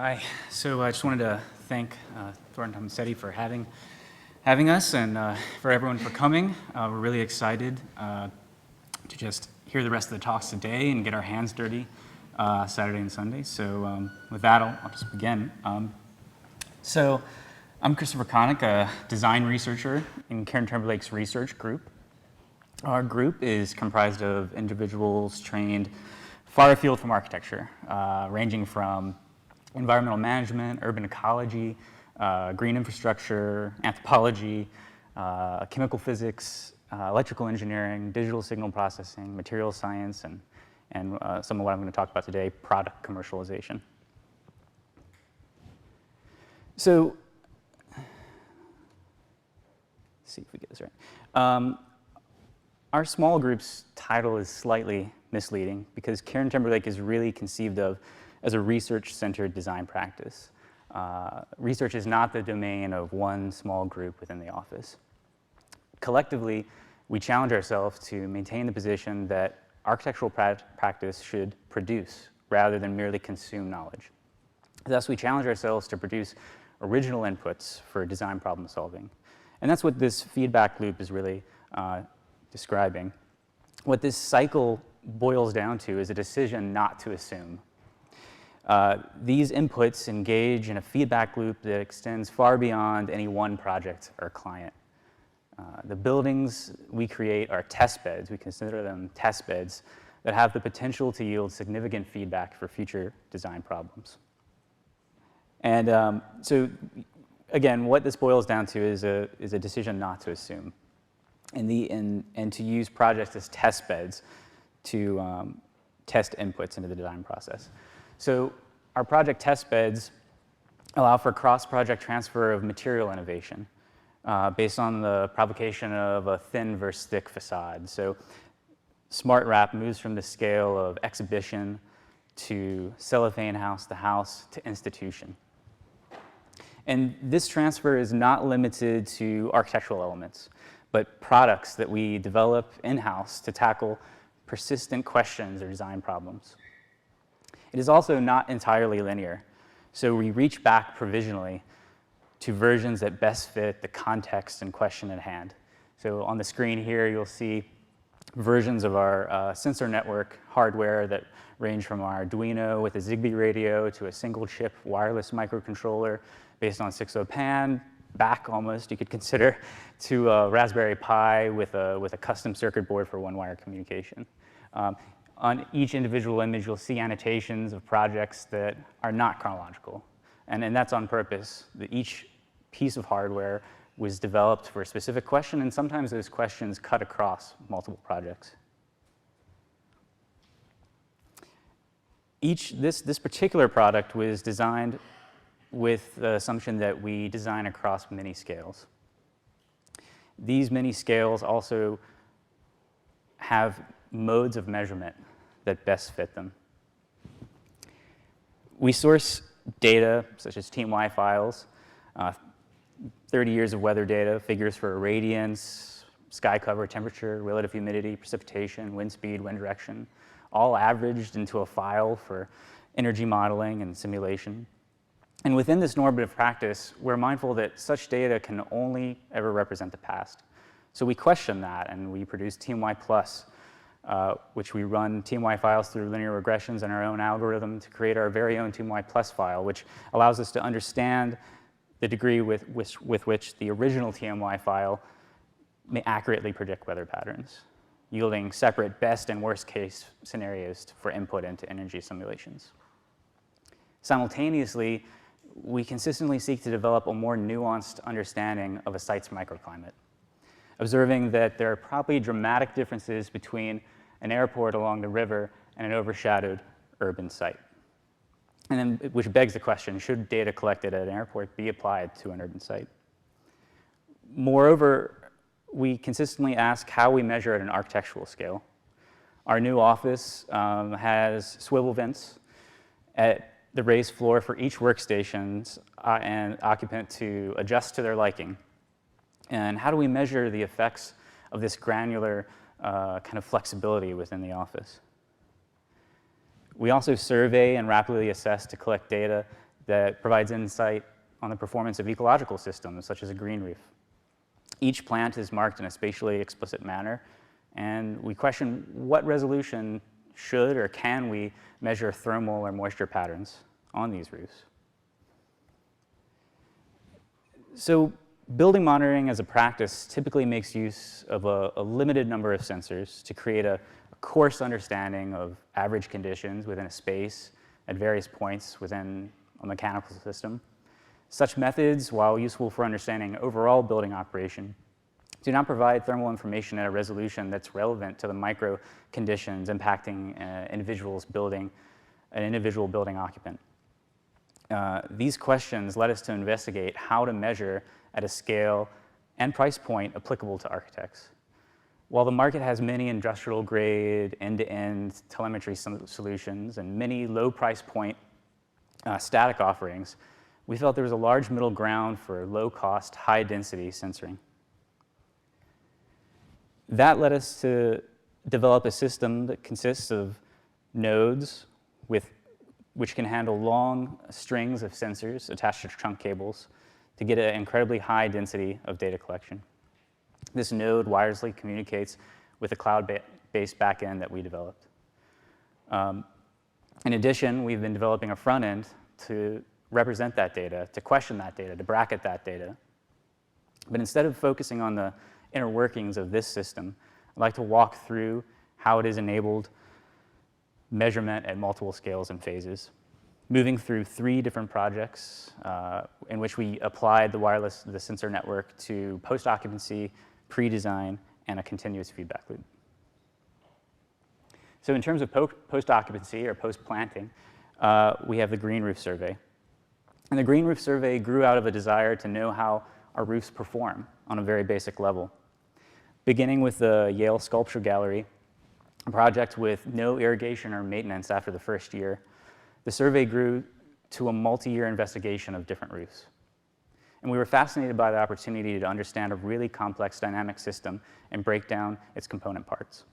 Hi. So I just wanted to thank Thornton Tomasetti for having us and for everyone for coming. We're really excited to just hear the rest of the talks today and get our hands dirty Saturday and Sunday. So with that, I'll just begin. So I'm Christopher Connock, a design researcher in KieranTimberlake's research group. Our group is comprised of individuals trained far afield from architecture, ranging from environmental management, urban ecology, green infrastructure, anthropology, chemical physics, electrical engineering, digital signal processing, material science, and some of what I'm going to talk about today, product commercialization. So, let's see if we get this right. Our small group's title is slightly misleading because KieranTimberlake is really conceived of as a research-centered design practice. Research is not the domain of one small group within the office. Collectively, we challenge ourselves to maintain the position that architectural practice should produce rather than merely consume knowledge. Thus, we challenge ourselves to produce original inputs for design problem solving. And that's what this feedback loop is really describing. What this cycle boils down to is a decision not to assume. These inputs engage in a feedback loop that extends far beyond any one project or client. The buildings we create are test beds. We consider them test beds that have the potential to yield significant feedback for future design problems. And so, again, what this boils down to is a decision not to assume, and to use projects as test beds to test inputs into the design process. So our project test beds allow for cross-project transfer of material innovation based on the provocation of a thin versus thick facade. So Smart Wrap moves from the scale of exhibition to cellophane house to institution. And this transfer is not limited to architectural elements, but products that we develop in-house to tackle persistent questions or design problems. It is also not entirely linear, so we reach back provisionally to versions that best fit the context and question at hand. So on the screen here, you'll see versions of our sensor network hardware that range from our Arduino with a Zigbee radio to a single-chip wireless microcontroller based on 6.0 back almost, you could consider, to a Raspberry Pi with a custom circuit board for one-wire communication. On each individual image, you'll see annotations of projects that are not chronological. And that's on purpose. Each piece of hardware was developed for a specific question, and sometimes those questions cut across multiple projects. This particular product was designed with the assumption that we design across many scales. These many scales also have modes of measurement that best fit them. We source data such as team-wide files, 30 years of weather data, figures for irradiance, sky cover, temperature, relative humidity, precipitation, wind speed, wind direction, all averaged into a file for energy modeling and simulation. And within this normative practice, we're mindful that such data can only ever represent the past. So we question that, and we produce Team-Y Plus, which we run Team-Y files through linear regressions and our own algorithm to create our very own Team-Y Plus file, which allows us to understand the degree with which the original TMY file may accurately predict weather patterns, yielding separate best and worst case scenarios for input into energy simulations. Simultaneously, we consistently seek to develop a more nuanced understanding of a site's microclimate, observing that there are probably dramatic differences between an airport along the river and an overshadowed urban site. And then, which begs the question, should data collected at an airport be applied to an urban site? Moreover, we consistently ask how we measure at an architectural scale. Our new office has swivel vents at the raised floor for each workstation and occupant to adjust to their liking. And how do we measure the effects of this granular kind of flexibility within the office? We also survey and rapidly assess to collect data that provides insight on the performance of ecological systems, such as a green roof. Each plant is marked in a spatially explicit manner, and we question what resolution should or can we measure thermal or moisture patterns on these roofs. So building monitoring as a practice typically makes use of a limited number of sensors to create a coarse understanding of average conditions within a space at various points within a mechanical system. Such methods, while useful for understanding overall building operation, do not provide thermal information at a resolution that's relevant to the micro conditions impacting an individual building occupant. These questions led us to investigate how to measure at a scale and price point applicable to architects. While the market has many industrial-grade, end-to-end telemetry solutions and many low price point static offerings, we felt there was a large middle ground for low-cost, high-density sensoring. That led us to develop a system that consists of nodes which can handle long strings of sensors attached to trunk cables to get an incredibly high density of data collection. This node wirelessly communicates with a cloud-based backend that we developed. In addition, we've been developing a front end to represent that data, to question that data, to bracket that data. But instead of focusing on the inner workings of this system, I'd like to walk through how it is enabled measurement at multiple scales and phases, moving through 3 different projects in which we applied the sensor network to post-occupancy, pre-design, and a continuous feedback loop. So in terms of post-occupancy or post-planting, we have the Green Roof Survey. And the Green Roof Survey grew out of a desire to know how our roofs perform on a very basic level. Beginning with the Yale Sculpture Gallery, a project with no irrigation or maintenance after the first year, the survey grew to a multi-year investigation of different roofs. And we were fascinated by the opportunity to understand a really complex dynamic system and break down its component parts.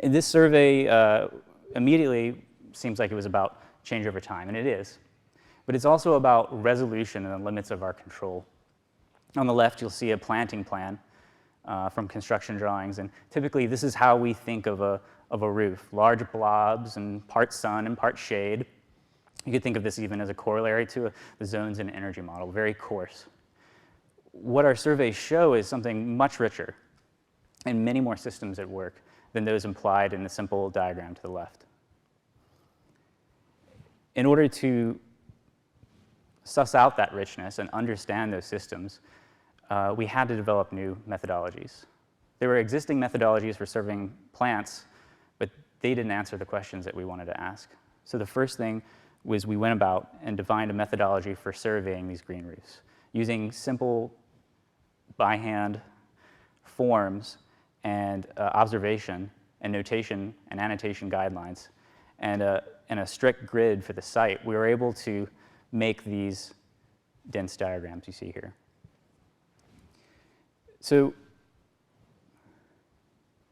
And this survey immediately seems like it was about change over time, and it is. But it's also about resolution and the limits of our control. On the left, you'll see a planting plan from construction drawings, and typically this is how we think of a roof: large blobs and part sun and part shade. You could think of this even as a corollary to the zones and energy model, very coarse. What our surveys show is something much richer and many more systems at work than those implied in the simple diagram to the left. In order to suss out that richness and understand those systems, we had to develop new methodologies. There were existing methodologies for surveying plants, but they didn't answer the questions that we wanted to ask. So the first thing was we went about and defined a methodology for surveying these green roofs, using simple by hand forms and observation and notation and annotation guidelines and a strict grid for the site. We were able to make these dense diagrams you see here. So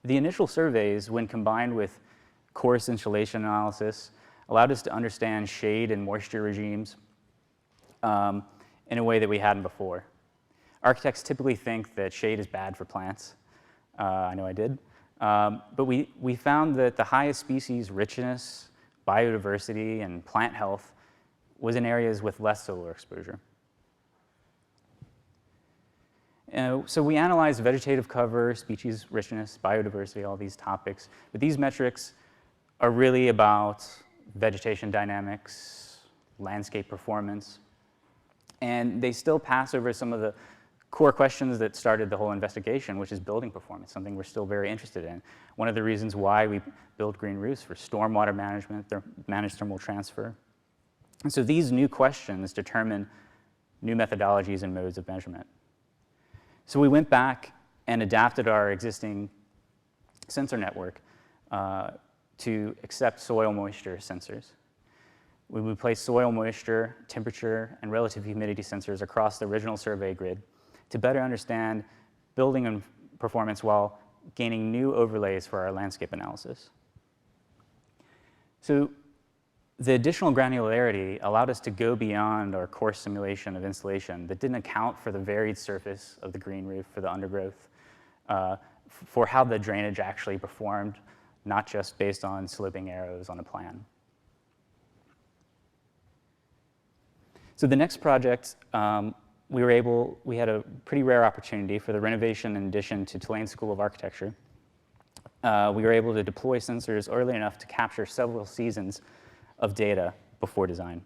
the initial surveys, when combined with coarse insulation analysis, allowed us to understand shade and moisture regimes in a way that we hadn't before. Architects typically think that shade is bad for plants. I know I did. But we found that the highest species richness, biodiversity, and plant health was in areas with less solar exposure. So we analyzed vegetative cover, species richness, biodiversity, all these topics. But these metrics are really about vegetation dynamics, landscape performance, and they still pass over some of the core questions that started the whole investigation, which is building performance, something we're still very interested in. One of the reasons why we build green roofs for stormwater management, managed thermal transfer. And so these new questions determine new methodologies and modes of measurement. So we went back and adapted our existing sensor network to accept soil moisture sensors. We replaced soil moisture, temperature, and relative humidity sensors across the original survey grid to better understand building and performance while gaining new overlays for our landscape analysis. So The additional granularity allowed us to go beyond our coarse simulation of insulation that didn't account for the varied surface of the green roof for the undergrowth, for how the drainage actually performed, not just based on sloping arrows on a plan. So the next project, we had a pretty rare opportunity for the renovation and addition to Tulane School of Architecture. We were able to deploy sensors early enough to capture several seasons of data before design.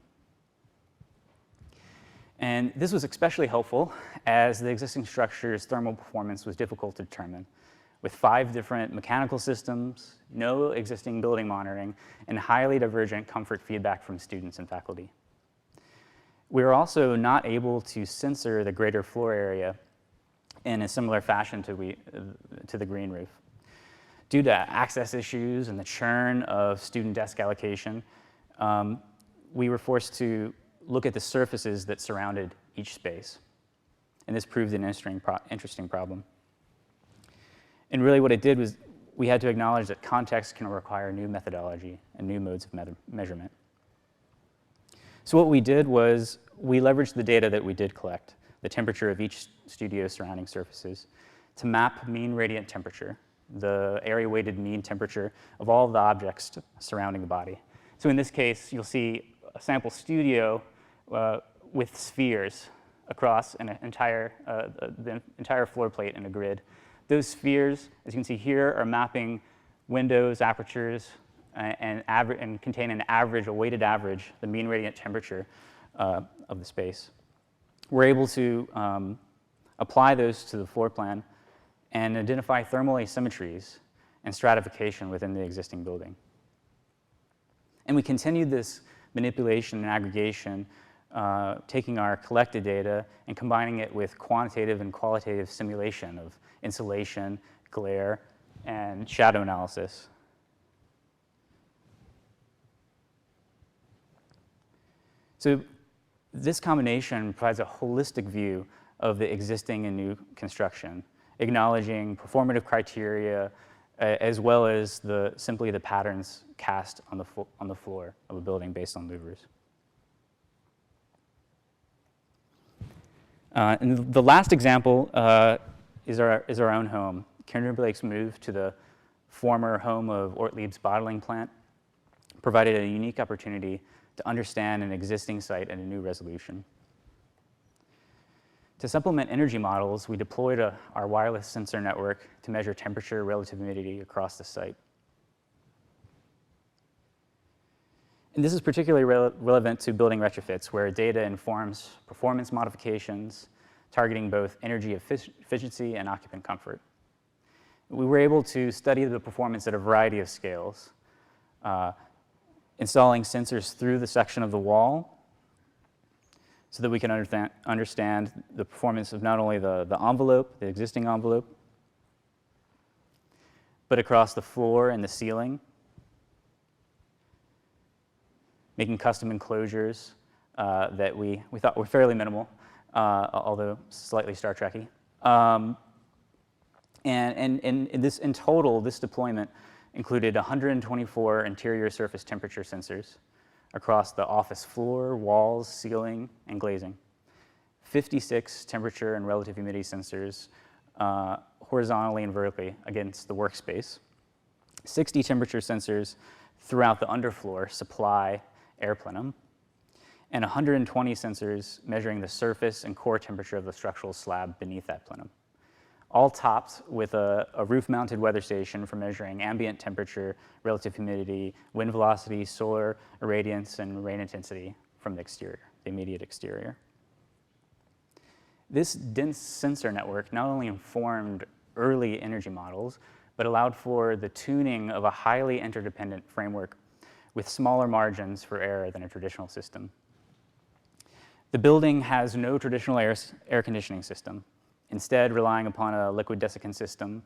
And this was especially helpful as the existing structure's thermal performance was difficult to determine, with 5 different mechanical systems, no existing building monitoring, and highly divergent comfort feedback from students and faculty. We were also not able to censor the greater floor area in a similar fashion to the green roof. Due to access issues and the churn of student desk allocation, we were forced to look at the surfaces that surrounded each space. And this proved an interesting problem. And really what it did was we had to acknowledge that context can require new methodology and new modes of measurement. So what we did was we leveraged the data that we did collect, the temperature of each studio's surrounding surfaces, to map mean radiant temperature, the area-weighted mean temperature of all of the objects surrounding the body. So in this case, you'll see a sample studio with spheres across the entire floor plate in a grid. Those spheres, as you can see here, are mapping windows, apertures, and contain an average, a weighted average, the mean radiant temperature of the space. We're able to apply those to the floor plan and identify thermal asymmetries and stratification within the existing building. And we continued this manipulation and aggregation, taking our collected data and combining it with quantitative and qualitative simulation of insulation, glare, and shadow analysis. So this combination provides a holistic view of the existing and new construction, acknowledging performative criteria as well as simply the patterns cast on the floor of a building based on louvers. And the last example is our own home. KieranTimberlake's move to the former home of Ortlieb's bottling plant provided a unique opportunity to understand an existing site at a new resolution. To supplement energy models, we deployed our wireless sensor network to measure temperature, relative humidity across the site. And this is particularly relevant to building retrofits, where data informs performance modifications, targeting both energy efficiency and occupant comfort. We were able to study the performance at a variety of scales, installing sensors through the section of the wall so that we can understand the performance of not only the envelope, the existing envelope, but across the floor and the ceiling, making custom enclosures that we thought were fairly minimal, although slightly Star Trek-y. And in total, this deployment included 124 interior surface temperature sensors across the office floor, walls, ceiling, and glazing. 56 temperature and relative humidity sensors horizontally and vertically against the workspace. 60 temperature sensors throughout the underfloor, supply, air plenum, and 120 sensors measuring the surface and core temperature of the structural slab beneath that plenum, all topped with a roof-mounted weather station for measuring ambient temperature, relative humidity, wind velocity, solar irradiance, and rain intensity from the exterior, the immediate exterior. This dense sensor network not only informed early energy models, but allowed for the tuning of a highly interdependent framework with smaller margins for error than a traditional system. The building has no traditional air conditioning system, instead relying upon a liquid desiccant system,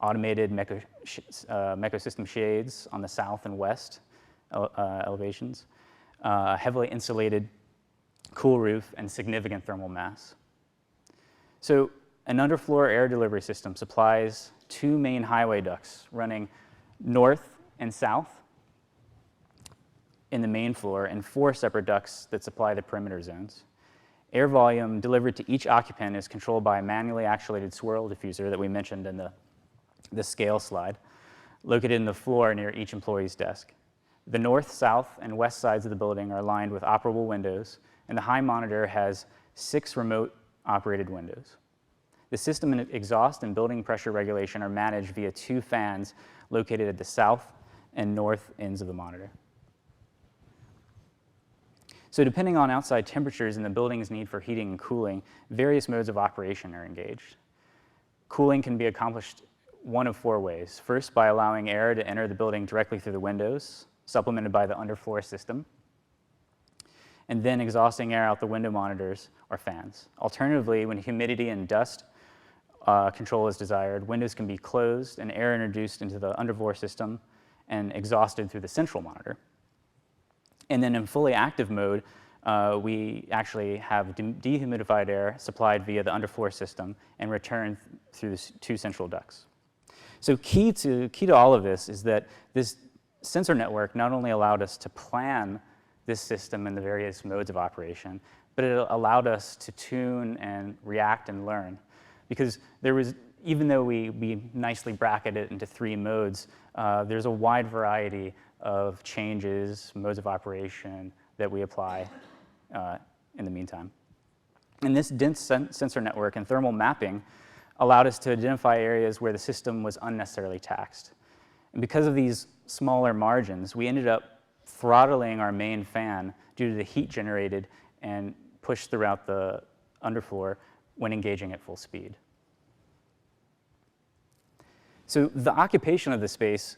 automated mecosystem shades on the south and west elevations, heavily insulated cool roof, and significant thermal mass. So an underfloor air delivery system supplies 2 main highway ducts running north and south in the main floor and 4 separate ducts that supply the perimeter zones. Air volume delivered to each occupant is controlled by a manually actuated swirl diffuser that we mentioned in the scale slide, located in the floor near each employee's desk. The north, south, and west sides of the building are lined with operable windows, and the high monitor has 6 remote-operated windows. The system and exhaust and building pressure regulation are managed via 2 fans located at the south and north ends of the monitor. So depending on outside temperatures and the building's need for heating and cooling, various modes of operation are engaged. Cooling can be accomplished one of 4 ways. First, by allowing air to enter the building directly through the windows, supplemented by the underfloor system, and then exhausting air out the window monitors or fans. Alternatively, when humidity and dust control is desired, windows can be closed and air introduced into the underfloor system and exhausted through the central monitor. And then in fully active mode, we actually have dehumidified air supplied via the underfloor system and returned through the 2 central ducts. So key to all of this is that this sensor network not only allowed us to plan this system and the various modes of operation, but it allowed us to tune and react and learn. Because there was, even though we nicely bracketed it into 3 modes, there's a wide variety of changes, modes of operation that we apply in the meantime. And this dense sensor network and thermal mapping allowed us to identify areas where the system was unnecessarily taxed. And because of these smaller margins, we ended up throttling our main fan due to the heat generated and pushed throughout the underfloor when engaging at full speed. So the occupation of the space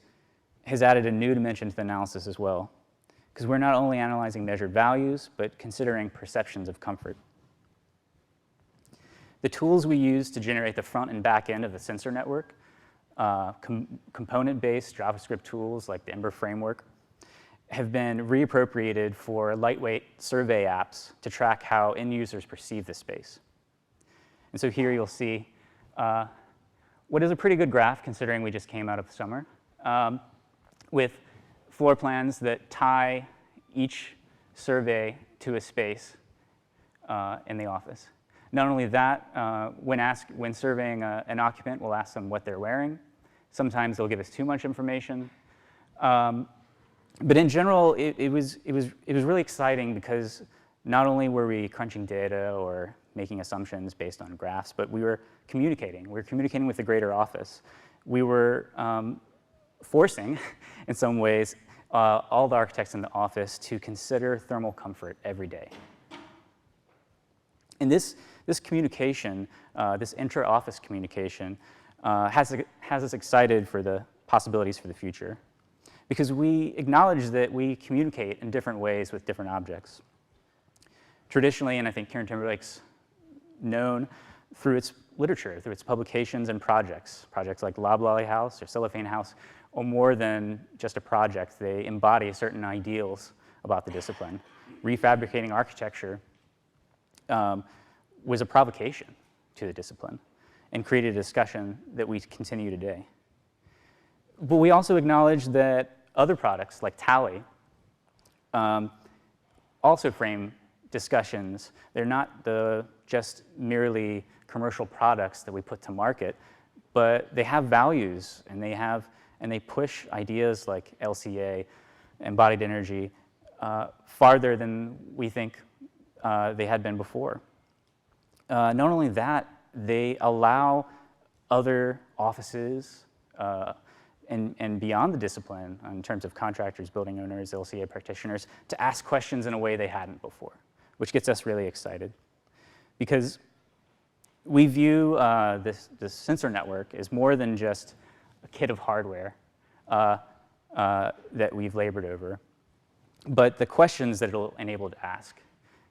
has added a new dimension to the analysis as well, because we're not only analyzing measured values, but considering perceptions of comfort. The tools we use to generate the front and back end of the sensor network, component-based JavaScript tools like the Ember framework, have been reappropriated for lightweight survey apps to track how end users perceive the space. And so here you'll see what is a pretty good graph considering we just came out of summer, with floor plans that tie each survey to a space in the office. Not only that, when surveying an occupant, we'll ask them what they're wearing. Sometimes they'll give us too much information. But in general, it was really exciting because not only were we crunching data or making assumptions based on graphs, but we were communicating. We were communicating with the greater office. We were forcing, in some ways, all the architects in the office to consider thermal comfort every day. And this communication, this intra-office communication, has us excited for the possibilities for the future, because we acknowledge that we communicate in different ways with different objects. Traditionally, and I think KieranTimberlake's known through its literature, through its publications and projects like Loblolly House or Cellophane House, are more than just a project. They embody certain ideals about the discipline. Refabricating architecture was a provocation to the discipline and created a discussion that we continue today. But we also acknowledge that other products like Tally also frame discussions. They're not just merely commercial products that we put to market, but they have values and they push ideas like LCA, embodied energy, farther than we think they had been before. Not only that, they allow other offices and beyond the discipline, in terms of contractors, building owners, LCA practitioners, to ask questions in a way they hadn't before, which gets us really excited. Because we view this sensor network as more than just a kit of hardware that we've labored over, but the questions that it'll enable to ask.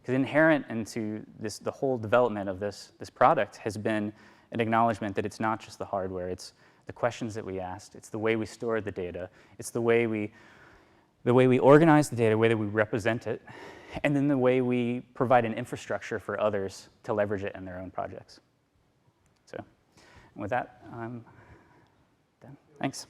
Because inherent into the whole development of this product has been an acknowledgement that it's not just the hardware, it's the questions that we asked, it's the way we store the data, it's the way we organize the data, the way that we represent it, and then the way we provide an infrastructure for others to leverage it in their own projects. So, and with that, I'm done. Thanks.